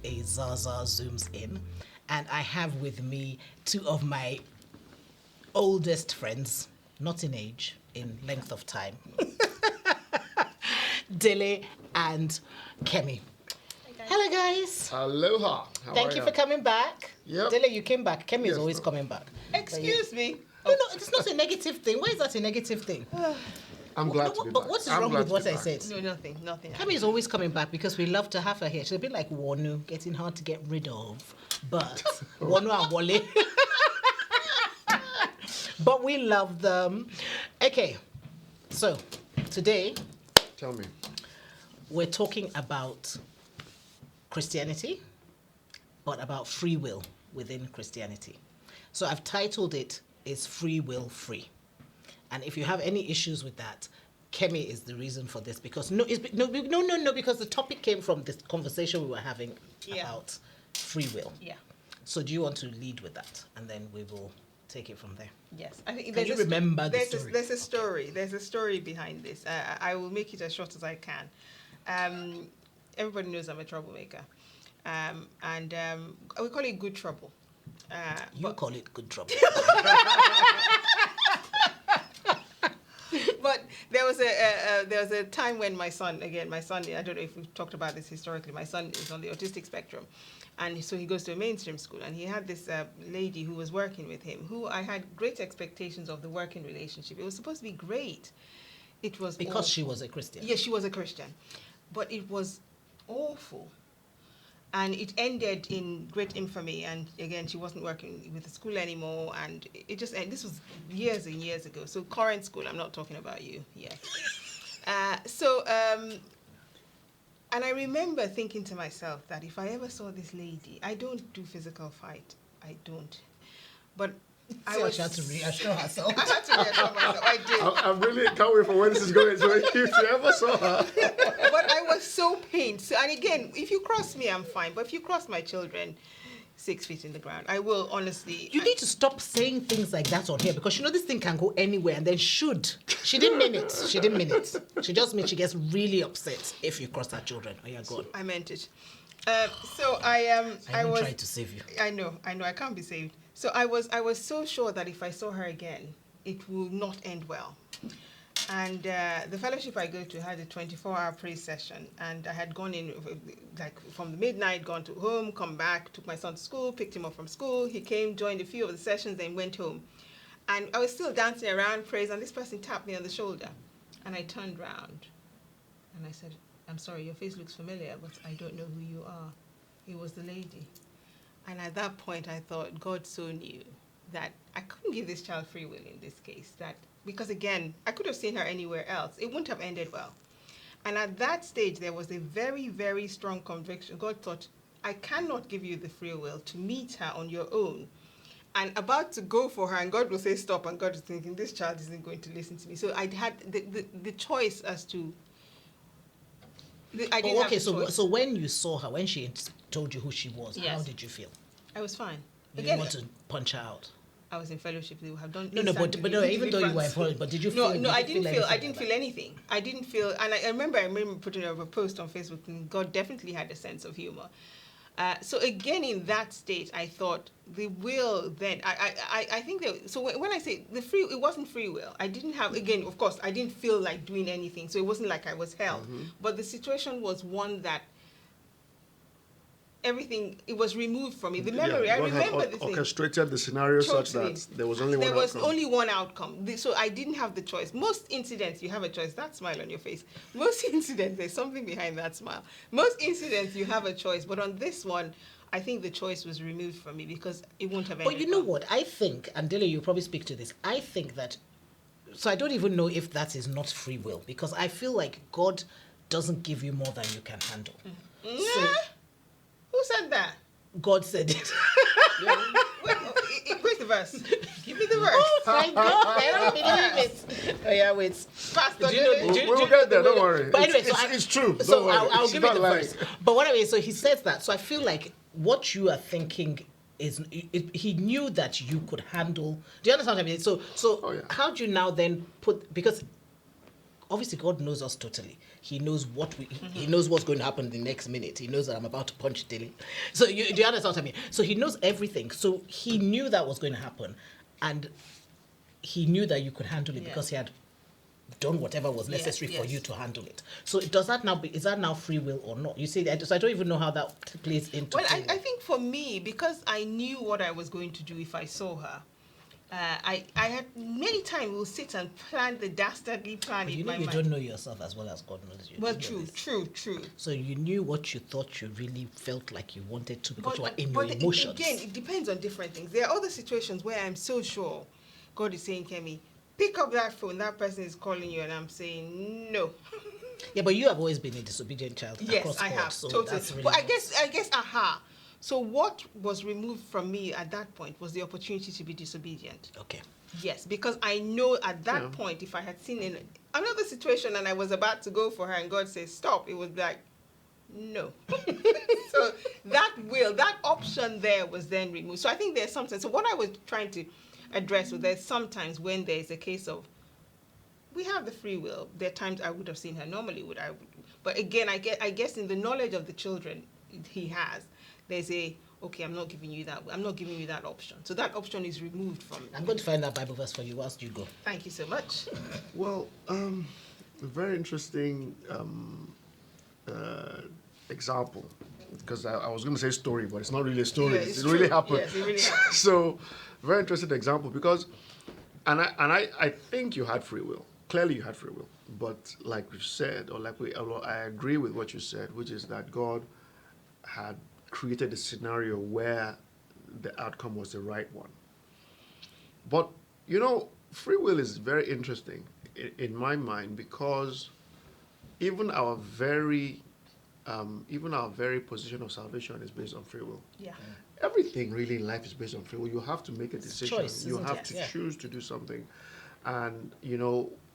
a Zasaa zooms in, and I have with me two of my oldest friends, not in age, in length of time. Dele and Kemi. Hello, guys. Aloha. Thank you for coming back. Yep. Dele, you came back. Kemi is Yes, always ma'am. coming back. Excuse me. No, it's not a negative thing. Why is that a negative thing? I'm glad to be But back. what is I'm wrong glad with to what be I back. said? No, nothing. Kemi is always coming back because we love to have her here. She's a bit like Wonu, getting hard to get rid of. But Wonu and Wale. But we love them. Okay, so today Tell me. we're talking about Christianity, but about free will within Christianity. So I've titled it, Is Free Will Free? And if you have any issues with that, Kemi is the reason for this, because because the topic came from this conversation we were having about free will. Yeah. So do you want to lead with that, and then we will take it from there? Yes. I think Can you remember the there's story? there's a story. There's a story behind this. I will make it as short as I can. Everybody knows I'm a troublemaker. And we call it good trouble. You call it good trouble. But there was a time when my son, I don't know if we've talked about this historically, my son is on the autistic spectrum. And so he goes to a mainstream school, and he had this lady who was working with him, who I had great expectations of the working relationship. It was supposed to be great. It was Because awful. she was a Christian. Yes, she was a Christian. But it was awful. And it ended in great infamy. And again, she wasn't working with the school anymore. And it just ended. This was years and years ago. So current school, I'm not talking about you yet. And I remember thinking to myself that if I ever saw this lady, I don't do physical fight. I don't. But She had to reassure herself. I had to reassure myself. I did. I really can't wait for when this is going. So if you ever saw her. But I was so pained. So, and again, if you cross me, I'm fine. But if you cross my children, 6 feet in the ground, I will honestly. You need to stop saying things like that on here, because this thing can go anywhere, and then should. She didn't mean it. She didn't mean it. She just means she gets really upset if you cross her children. Oh, yeah, go on. I meant it. So I was tried to save you. I know, I can't be saved. So I was so sure that if I saw her again, it will not end well. And the fellowship I go to had a 24-hour praise session, and I had gone in like from the midnight, gone to home, come back, took my son to school, picked him up from school. He came, joined a few of the sessions, then went home. And I was still dancing around praise, and this person tapped me on the shoulder. And I turned round, and I said, "I'm sorry, your face looks familiar, but I don't know who you are." It was the lady. And at that point, I thought, God so knew that I couldn't give this child free will in this case. Because again, I could have seen her anywhere else. It wouldn't have ended well. And at that stage, there was a very, very strong conviction. God thought, I cannot give you the free will to meet her on your own. And about to go for her, and God will say stop, and God is thinking, this child isn't going to listen to me. So I had the choice as to... I didn't have the choice. So when you saw her, when she told you who she was, Yes. how did you feel? I was fine. You Again, didn't want to punch her out? I was in fellowship. They would have done. But no, even though you were in fellowship, but did you feel? No, I didn't feel. I anything didn't like feel anything. I didn't feel, and I remember putting up a post on Facebook, and God definitely had a sense of humor. So again, in that state, I thought the will. Then I think that. So when I say the free, it wasn't free will. I didn't have. Again, of course, I didn't feel like doing anything. So it wasn't like I was held. Mm-hmm. But the situation was one that. Everything, it was removed from me. The memory, I God had remember the thing. orchestrated the scenario such Totally. that there was only one outcome. There was only one outcome. So I didn't have the choice. Most incidents, you have a choice. That smile on your face. Most incidents, there's something behind that smile. Most incidents, you have a choice. But on this one, I think the choice was removed from me because it wouldn't have ended. But you know what? I think, and Dele, you'll probably speak to this, I think that, so I don't even know if that is not free will, because I feel like God doesn't give you more than you can handle. Mm. So, who said that? God said it. Where's the verse? Give me the verse. Oh my God, I don't believe it. Oh yeah, wait. Pastor, We'll get there, don't worry. But anyway, It's true. So Don't worry. I'll She's give you not the lying. verse. But what I mean, so he says that. So I feel like what you are thinking is, he knew that you could handle. Do you understand what I mean? So Oh, yeah. how do you now then put, because obviously God knows us totally. he knows he knows what's going to happen the next minute. He knows that I'm about to punch Dele. So do you understand what I mean? So he knows everything. So he knew that was going to happen, and he knew that you could handle it because he had done whatever was necessary for you to handle it. So is that now free will or not? You see, so I don't even know how that plays into. Well, I think for me, because I knew what I was going to do if I saw her, I had many times will sit and plan the dastardly plan in my mind. You don't know yourself as well as God knows you. Well, true. So you knew what you thought you really felt like you wanted to because you were in your emotions. Again, it depends on different things. There are other situations where I'm so sure God is saying, Kemi, pick up that phone, that person is calling you, and I'm saying no. Yeah, but you have always been a disobedient child. Yes, I have, so totally. Really but I guess, So what was removed from me at that point was the opportunity to be disobedient. Okay. Yes, because I know at that point, if I had seen in another situation and I was about to go for her and God says stop, it was like, no. So that option there was then removed. So I think there's something. So what I was trying to address was there's sometimes when there's a case of we have the free will. There are times I would have seen her normally but again I guess in the knowledge of the children he has, there's okay, I'm not giving you that option. So that option is removed from it. I'm going to find that Bible verse for you whilst you go. Thank you so much. Well, a very interesting example, because I was going to say story, but it's not really a story. Yeah, it really happened. Yes, it really happened. So, very interesting example because, I think you had free will. Clearly, you had free will. But like we said, I agree with what you said, which is that God had created a scenario where the outcome was the right one. But free will is very interesting in my mind because even our very position of salvation is based on free will. Yeah. Everything really in life is based on free will. You have to make a decision. Choice, you have to choose to do something. And,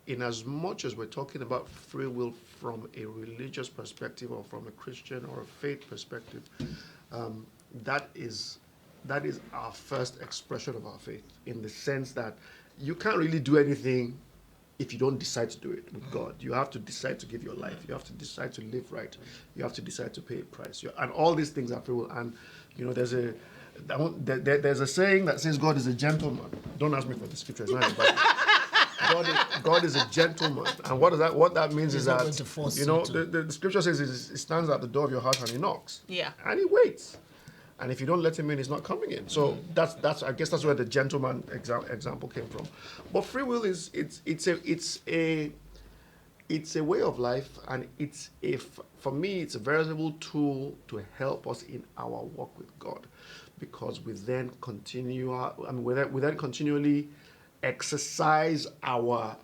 in as much as we're talking about free will from a religious perspective or from a Christian or a faith perspective, that is our first expression of our faith, in the sense that you can't really do anything if you don't decide to do it with God. You have to decide to give your life. You have to decide to live right. You have to decide to pay a price. And all these things are free will. And, there's a saying that says God is a gentleman. Don't ask me for the scripture. It's not in the Bible. God is a gentleman. And what that means is that, the scripture says he stands at the door of your house and he knocks. Yeah. And he waits. And if you don't let him in, he's not coming in. So that's I guess that's where the gentleman example came from. But free will is it's a way of life, and for me it's a veritable tool to help us in our walk with God, because we then continually exercise our,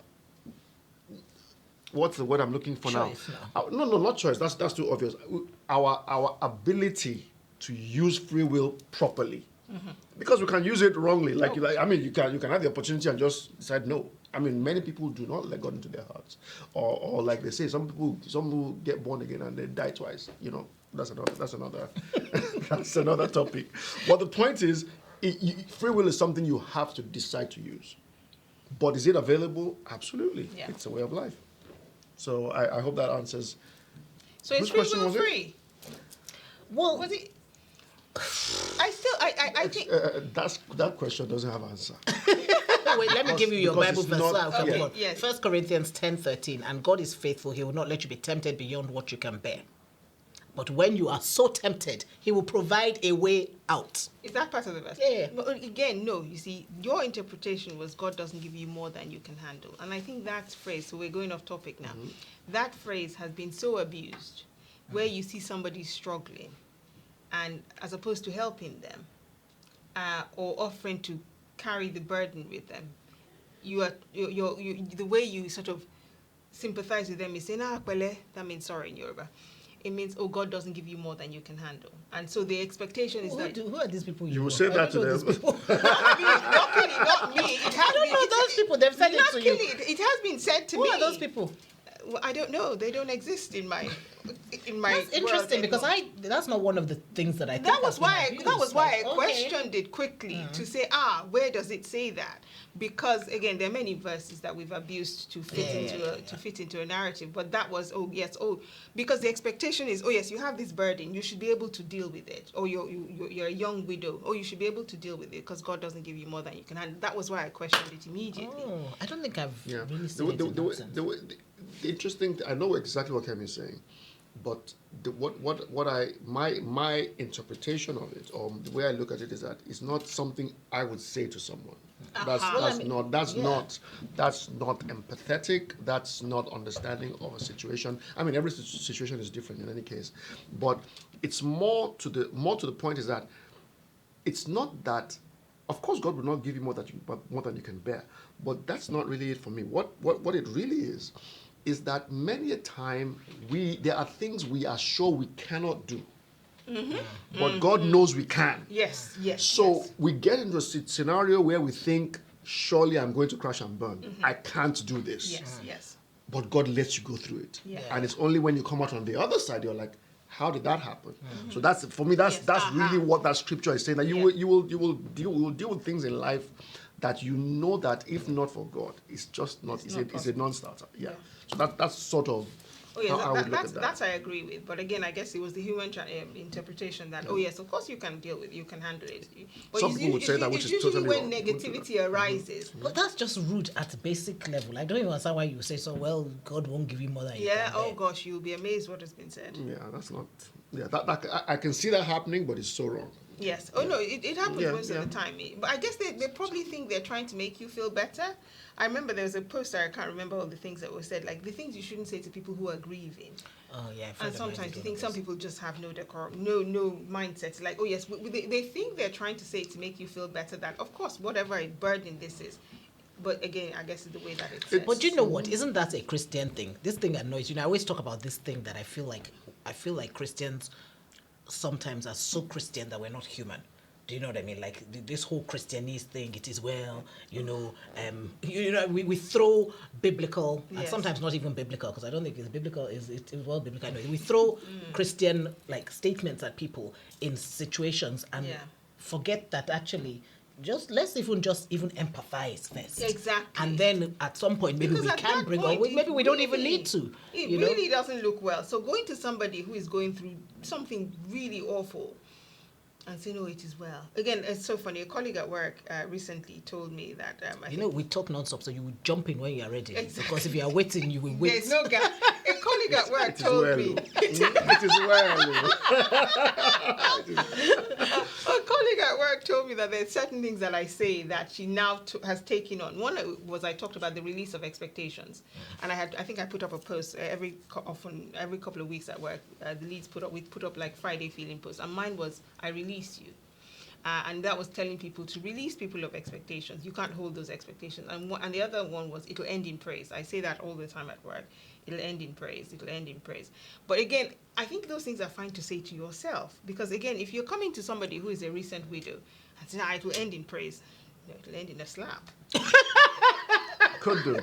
what's the word I'm looking for choice, now? No, not choice. That's too obvious. Our ability to use free will properly, because we can use it wrongly. You can have the opportunity and just decide no. Many people do not let God into their hearts, or like they say, some people get born again and they die twice. That's another that's another topic. But the point is, free will is something you have to decide to use. But is it available? Absolutely. Yeah. It's a way of life. So I hope that answers. So is free will free? Well, was it? I think that question doesn't have an answer. Wait, let me give you your Bible verse. Yes. 1 Corinthians 10:13, and God is faithful. He will not let you be tempted beyond what you can bear. But when you are so tempted, he will provide a way out. Is that part of the verse? Yeah. But again, no. You see, your interpretation was God doesn't give you more than you can handle. And I think that phrase, so we're going off topic now, that phrase has been so abused, where you see somebody struggling, and as opposed to helping them or offering to carry the burden with them, you're the way you sort of sympathize with them is saying, pele, that means sorry in Yoruba. It means, God doesn't give you more than you can handle. And so the expectation is who are these people? You will say that to them. Luckily, not me. I don't know those people. They've said it to you. It has been said to me. Who are those people? Well, I don't know. They don't exist in my in my That's interesting world because anymore. that's not one of the things that I think That has was been abused. why I Like, okay. questioned it quickly to say, where does it say that? Because again, there are many verses that we've abused to fit to fit into a narrative. But that was because the expectation is, oh yes, you have this burden, you should be able to deal with it. Or you're a young widow, you should be able to deal with it because God doesn't give you more than you can handle. That was why I questioned it immediately. Oh, I don't think I've really The, seen it in that sense. the interesting, I know exactly what Kemi is saying, but my interpretation of it, or the way I look at it, is that it's not something I would say to someone. That's not empathetic. That's not understanding of a situation. I mean, every situation is different in any case, but it's more to the point is that it's not that. Of course, God will not give you more than you can bear, but that's not really it for me. What it really is that many a time there are things we are sure we cannot do, but God knows we can. Yes. So we get into a scenario where we think, surely I'm going to crash and burn. I can't do this. Yes. But God lets you go through it. Yeah. And it's only when you come out on the other side, you're like, how did that happen? So that's, for me, that's really what that scripture is saying. That you will deal with things in life that you know that if not for God, it's just not. It's a non-starter. Yeah. So that's sort of how I would look at that. That I agree with. But again, I guess it was the human interpretation that, yes, of course you can deal with it, you can handle it. But Some people would say that, which is totally wrong. It's usually when negativity arises. But that's just rude at basic level. I don't even understand why you say so. Well, God won't give you more than you can bear. Gosh, you'll be amazed what has been said. Yeah, that's not. Yeah, that I can see that happening, but it's so wrong. Yes. No, it happens most of the time. But I guess they probably think they're trying to make you feel better. I remember there was a poster, I can't remember all the things that were said, like the things you shouldn't say to people who are grieving. Oh, yeah. And sometimes you think some people just have no decorum, no mindset. Like, yes, they think they're trying to say to make you feel better that, of course, whatever a burden this is. But again, I guess it's the way that it's said. But you know what? Isn't that a Christian thing? This thing annoys you. I always talk about this thing that I feel like Christians sometimes are so Christian that we're not human. Do you know what I mean? Like this whole Christianese thing, it is we throw biblical, and sometimes not even biblical, because I don't think it's biblical, it's well biblical. Anyway. We throw Christian like statements at people in situations and forget that actually let's even empathize first. Exactly. And then at some point maybe we can bring on, maybe we don't even need to. It really doesn't look well. So going to somebody who is going through something really awful and say, no, it is well. Again, it's so funny. A colleague at work recently told me that... we talk non-stop, so you will jump in when you are ready. Exactly. Because if you are waiting, you will wait. There's no gap. A colleague at work told me... It is well. A colleague at work told me that there's certain things that I say that she now has taken on. One was I talked about the release of expectations. And I think I put up a post every couple of weeks at work. The leads we put up like Friday feeling posts. And mine was, I release you. And that was telling people to release people of expectations. You can't hold those expectations. And the other one was, it'll end in praise. I say that all the time at work. It'll end in praise. It'll end in praise. But again, I think those things are fine to say to yourself. Because again, if you're coming to somebody who is a recent widow and say, it will end in praise, it'll end in a slap. Could do.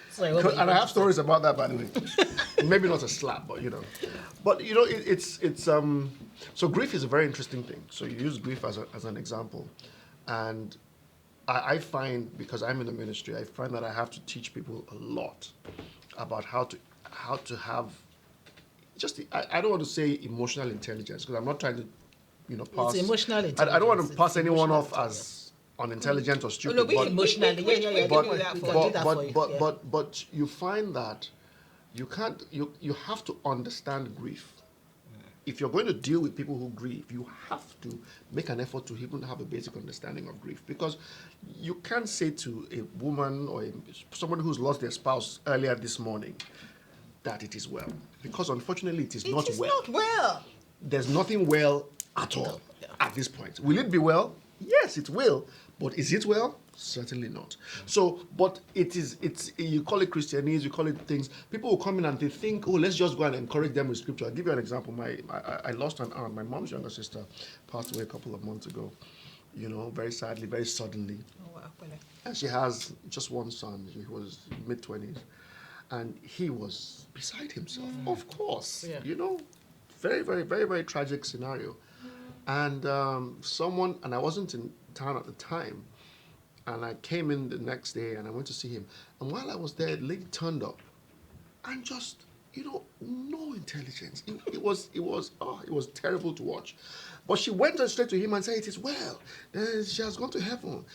Sorry, and I have stories about that, by the way. Maybe not a slap, but it's so grief is a very interesting thing. So you use grief as an example, and I find, because I'm in the ministry, I find that I have to teach people a lot about how to have I don't want to say emotional intelligence, because I'm not trying to pass. It's emotional intelligence. I don't want to pass anyone off as unintelligent or stupid. But you find that you have to understand grief. If you're going to deal with people who grieve, you have to make an effort to even have a basic understanding of grief, because you can't say to a woman or someone who's lost their spouse earlier this morning that it is well, because unfortunately it is not well. It is not well. There's nothing well at all at this point. Will it be well? Yes, it will. But is it well? Certainly not. So, but it's you call it Christianese, you call it things. People will come in and they think, let's just go and encourage them with scripture. I'll give you an example. I lost an aunt. My mom's younger sister passed away a couple of months ago, very sadly, very suddenly. Oh, wow. And she has just one son. He was mid-20s. and he was beside himself. Of course, Yeah. you know, very, very, very, very tragic scenario. And and I wasn't in town at the time, and I came in the next day and I went to see him. And while I was there, the lady turned up, and just, you know, no intelligence. It was terrible to watch. But she went straight to him and said, "It is well. She has gone to heaven."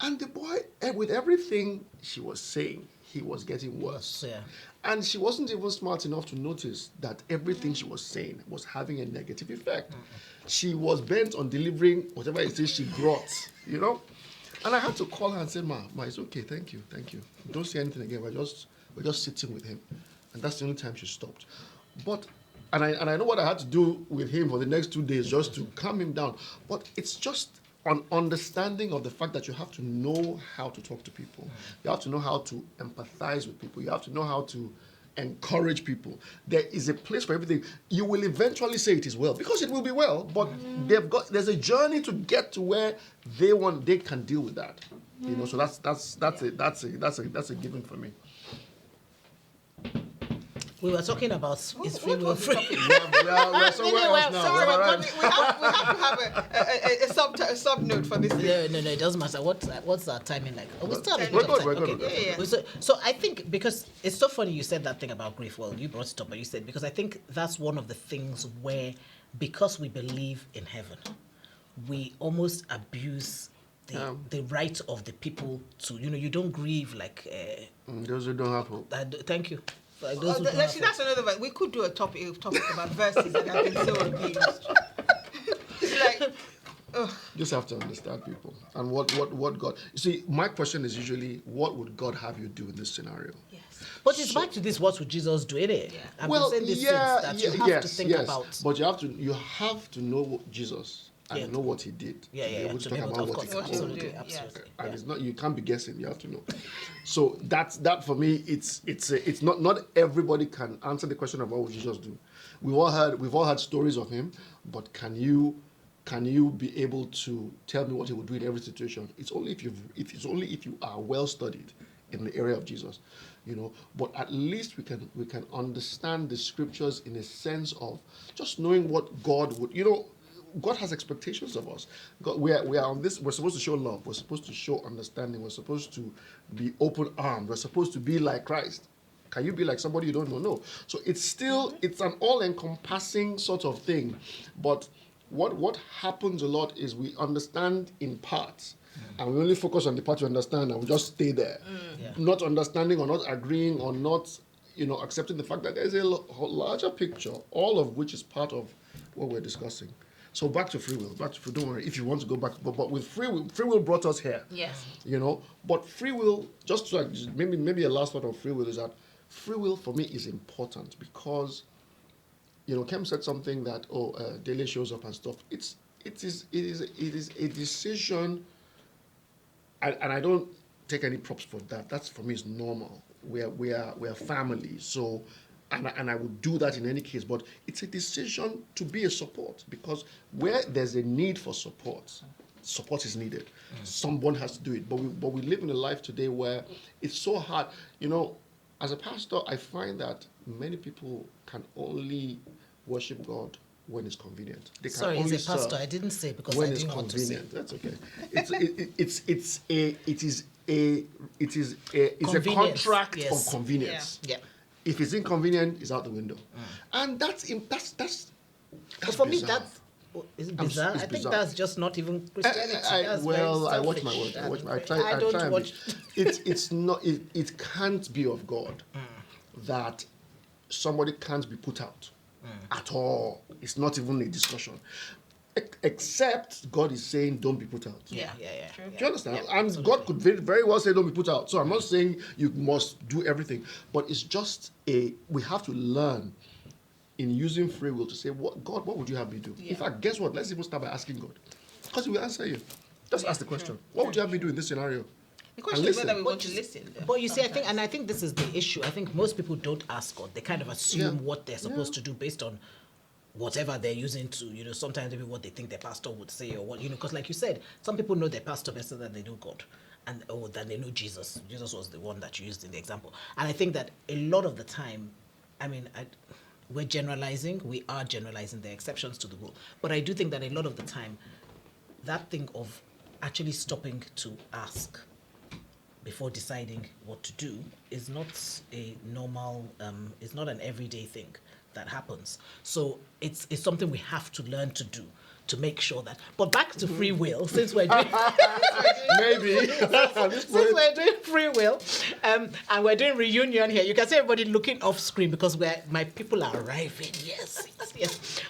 And the boy, with everything she was saying, he was getting worse. Yeah. And she wasn't even smart enough to notice that everything she was saying was having a negative effect. She was bent on delivering whatever it is she brought, you know. And I had to call her and say, Ma, it's okay, thank you. Don't say anything again. We're just sitting with him. And that's the only time she stopped. But and I know what I had to do with him for the next 2 days just to calm him down. But it's just an understanding of the fact that you have to know how to talk to people. You have to know how to empathize with people. You have to know how to encourage people. There is a place for everything. You will eventually say it is well, because it will be well, but there's a journey to get to where they can deal with that. You know, so that's a given for me. We were talking about is free will was the free. topic? We're somewhere else now. Sorry, We're but right. we have to have a sub note for this thing. No, it doesn't matter. What's our timing like? Oh, we still have a We're bit of good, time. we're good, Okay. we're good. So I think, because it's so funny you said that thing about grief. Well, you brought it up, but you said, because I think that's one of the things where, because we believe in heaven, we almost abuse the right of the people to, you don't grieve like. Those who don't have hope. Thank you. Like those who don't Actually, have that's another one. We could do a topic about verses that have been so abused. It's like, You just have to understand people and what God. You see, my question is usually, what would God have you do in this scenario? yes. But it's back to this: what would Jesus do in it? Yeah. I've been saying this since, that you have to think about. But you have to know what Jesus and Yeah. know what he did. Yeah, to be able to to talk be able about to, of what he course, can do. absolutely, Yes. absolutely. And Yeah. it's not, you can't be guessing, you have to know. So that for me, it's not everybody can answer the question of what would Jesus do. We've all had stories of him, but can you be able to tell me what he would do in every situation? It's only if you are well studied in the area of Jesus, but at least we can understand the scriptures in a sense of just knowing what God would, God has expectations of us. God, we are on this. We're supposed to show love. We're supposed to show understanding. We're supposed to be open-armed. We're supposed to be like Christ. Can you be like somebody you don't know? No. So it's an all-encompassing sort of thing. But what happens a lot is we understand in parts, and we only focus on the part we understand, and we just stay there, not understanding or not agreeing or not, accepting the fact that there's a larger picture, all of which is part of what we're discussing. So back to free will. Don't worry if you want to go back. But with free will brought us here. Yes. But free will, just like maybe a last thought on free will is that free will for me is important because, Kem said something that Dele shows up and stuff. It is a decision, and I don't take any props for that. That's for me is normal. We are family, so. And I would do that in any case, but it's a decision to be a support, because where there's a need for support is needed. Someone has to do it. But we live in a life today where it's so hard. As a pastor, I find that many people can only worship God when it's convenient. They can Sorry, only as a pastor, serve I didn't say because when I it's didn't want to say. convenient. That's okay. It's a Convenience, contract yes. of convenience. Yeah. If it's inconvenient, it's out the window. And that's But for me, bizarre. is it bizarre? it's I think bizarre. that's just not even Christianity. That's I watch my selfish. words. I try. I don't try and watch. it's not. It can't be of God that somebody can't be put out at all. It's not even a discussion. Except God is saying, don't be put out. Yeah. True. Do you understand? Yeah, And absolutely. God could very well say, don't be put out. So I'm not saying you must do everything, but it's just we have to learn in using free will to say, God, what would you have me do? Yeah. In fact, guess what? Let's even start by asking God, because He will answer you. Just ask the question. What would you have me do in this scenario? The question And is whether we listen. want to listen. But you see, I think this is the issue. I think most people don't ask God. They kind of assume Yeah. what they're supposed to do based on whatever they're using to, sometimes maybe what they think their pastor would say or what, because like you said, some people know their pastor better than they know God. and then they know Jesus. Jesus was the one that you used in the example. And I think that a lot of the time, I mean, we're generalizing. We are generalizing. There are exceptions to the rule. But I do think that a lot of the time, that thing of actually stopping to ask before deciding what to do is not a normal, it's not an everyday thing that happens. So it's something we have to learn to do, to make sure that. But back to free will, since we're doing Maybe. since we're doing free will, and we're doing reunion here, you can see everybody looking off screen because my people are arriving. Yes.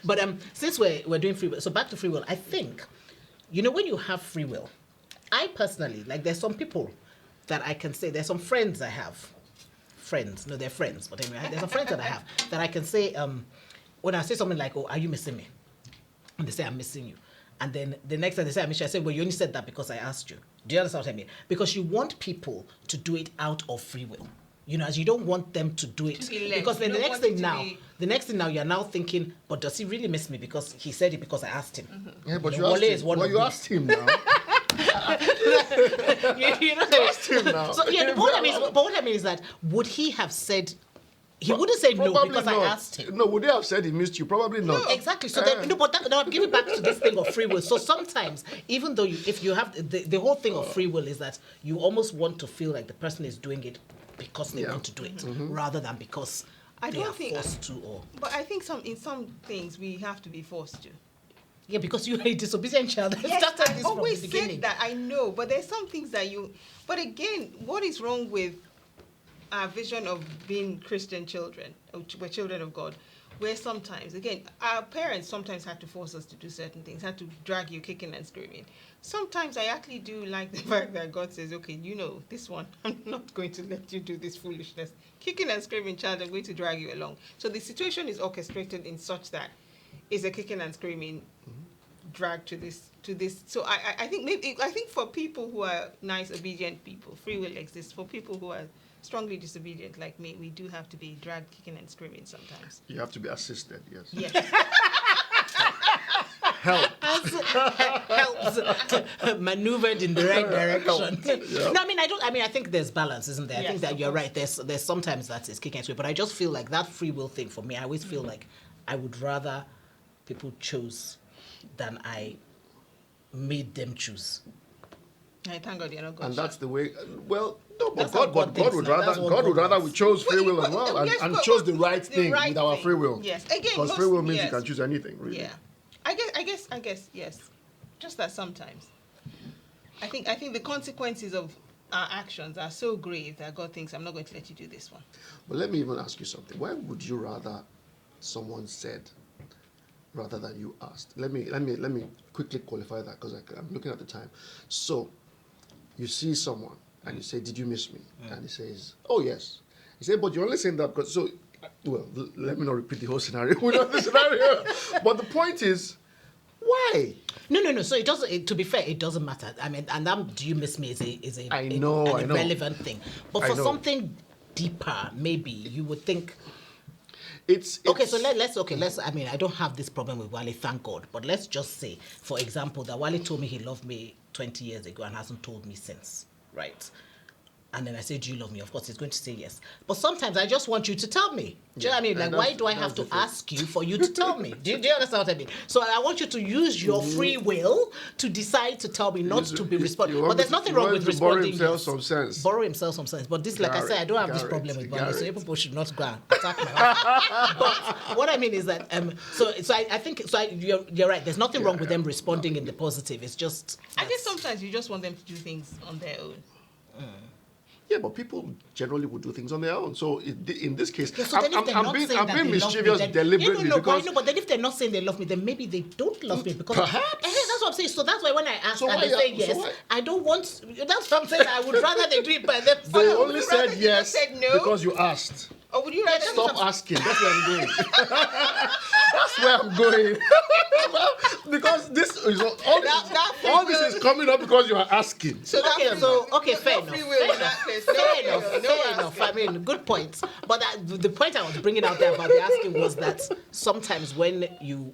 But since we're doing free will, so back to free will, I think, when you have free will, I personally, like, there's some people that I can say, there's some friends I have. Friends, no, they're friends, but anyway, there's some friends that I have that I can say, when I say something like, oh, are you missing me? And they say, I'm missing you. And then the next time they say, I miss you, I say, well, you only said that because I asked you. Do you understand what I mean? Because you want people to do it out of free will. As you don't want them to do it. Because then the next thing now, you're now thinking, but does he really miss me? Because he said it because I asked him. Mm-hmm. Yeah, but you asked him now. Asked him now. So, but what I mean is that, would he have said, he wouldn't say no because I asked him. No, would he have said he missed you? Probably not. No, exactly. So but now I'm giving back to this thing of free will. So sometimes, even though if you have, the whole thing of free will is that you almost want to feel like the person is doing it because they want to do it, rather than because they are forced to. But I think in some things we have to be forced to. Yeah, because you are a disobedient child. Yes, I always said that. I know, but there's some things that you. But again, what is wrong with our vision of being Christian children? We're children of God. Where sometimes, again, our parents sometimes had to force us to do certain things, had to drag you kicking and screaming. Sometimes I actually do like the fact that God says, okay, this one, I'm not going to let you do this foolishness. Kicking and screaming, child, I'm going to drag you along. So the situation is orchestrated in such that it's a kicking and screaming drag to this. So I think for people who are nice, obedient people, free will exists. For people who are strongly disobedient like me, we do have to be dragged kicking and screaming sometimes. You have to be assisted, yes. Yes. Helps maneuvered in the right direction. Yep. No, I think there's balance, isn't there? Yes, I think that you're right. There's sometimes that is kicking and screaming, but I just feel like that free will thing for me, I always feel like I would rather people chose than I made them choose. I thank God you're not God. And that's the way. Well, no, but That's God would rather we chose free will as well, and chose the right thing with our free will. Yes, again, because free will means you can choose anything, really. Yeah, I guess, yes. Just that sometimes, I think the consequences of our actions are so grave that God thinks, I'm not going to let you do this one. But let me even ask you something. Why would you rather someone said rather than you asked? Let me quickly qualify that because I'm looking at the time. So, you see someone and you say, "Did you miss me?" And he says, "Oh yes." He said, "But you're only saying that because so." Well, let me not repeat the whole scenario. We know the scenario, but the point is, why? No. So it doesn't. To be fair, it doesn't matter. I mean, and that "do you miss me" is a I know. irrelevant thing. But for something deeper, maybe you would think. It's okay. So let's. I mean, I don't have this problem with Wale, thank God. But let's just say, for example, that Wale told me he loved me 20 years ago and hasn't told me since, right? And then I say, do you love me? Of course, he's going to say yes. But sometimes I just want you to tell me. Do you know what I mean? Like, why do I have to ask you for you to tell me? Do you understand what I mean? So I want you to use your free will to decide to tell me, not to be responding. But there's nothing wrong with responding. Borrow himself some sense. Borrow himself some sense. But this, like I said, I don't have this problem with Wale, so people should not go and attack me. But what I mean is that, I think you're right. There's nothing wrong with them responding in the positive. It's just. I guess sometimes you just want them to do things on their own. Yeah, but people generally would do things on their own. So in this case, so I'm being mischievous deliberately because. But then if they're not saying they love me, then maybe they don't love me because. Perhaps. That's what I'm saying. So that's why when I ask and they say yes, I don't want. That's what I'm saying. I would rather they do it by themselves. They only said yes said no? because you asked. Or would you rather stop asking? That's where I'm going. That's where I'm going. Because this is all this is coming up because you are asking. So fair enough. Fair enough. I mean, good point. But the point I was bringing out there about the asking was that sometimes when you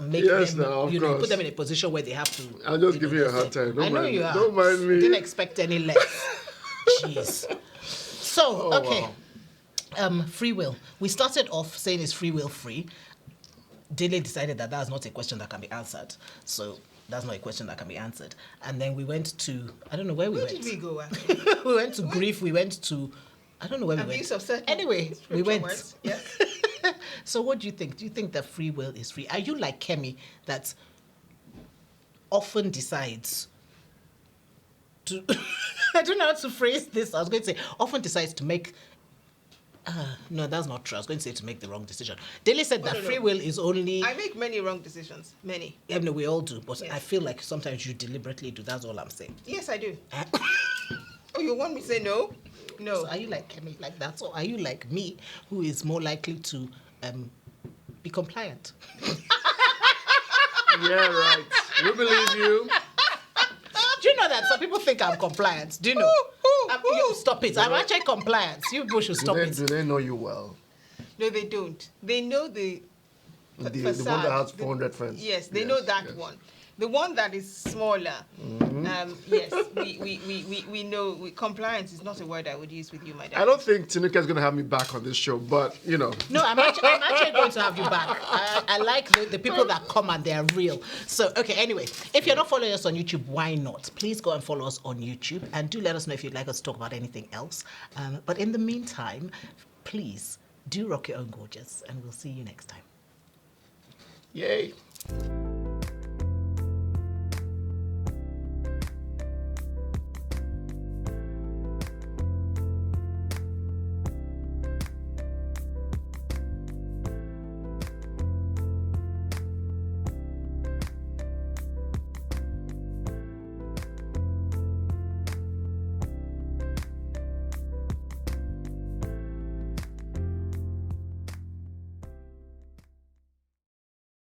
make Yes, them, now, of put course. them in a position where they have to. I'll just give you a they hard say, time. Don't I know mind you me. are. Don't mind me. Didn't expect any less. Jeez. So, Oh, okay. wow. Free will. We started off saying it's free will free. Dele decided that that's not a question that can be answered. So that's not a question that can be answered. And then we went to, I don't know where we Where went. did we go, actually? We went to grief. We went to, I don't know where we Abuse went. of certain Anyway, we scripture went. words, yes. So what do you think? Do you think that free will is free? Are you like Kemi that often decides to, I don't know how to phrase this. I was going to say, often decides to make, no, that's not true. I was going to say to make the wrong decision. Dele said that no. free will is only, I make many wrong decisions. Many. yeah, no, we all do, but Yes. I feel like sometimes you deliberately do. That's all I'm saying. Yes, I do. Oh, you want me to say no? No. So are you like Kemi like that? Or are you like me, who is more likely to be compliant? Yeah, right. We believe you. Do you know that some people think I'm compliant? Do you know? Stop it. I'm actually compliant. You people should stop it. Do they know you well? No, they don't. They know the The one facade. that has 400 friends. Yes, they know that yes. one. The one that is smaller, yes, we know. Compliance is not a word I would use with you, my dad. I don't think Tinuka's going to have me back on this show, but, you know. No, I'm actually going to have you back. I like the people that come and they're real. So, okay, anyway, if you're not following us on YouTube, why not? Please go and follow us on YouTube and do let us know if you'd like us to talk about anything else. But in the meantime, please do rock your own gorgeous and we'll see you next time. Yay.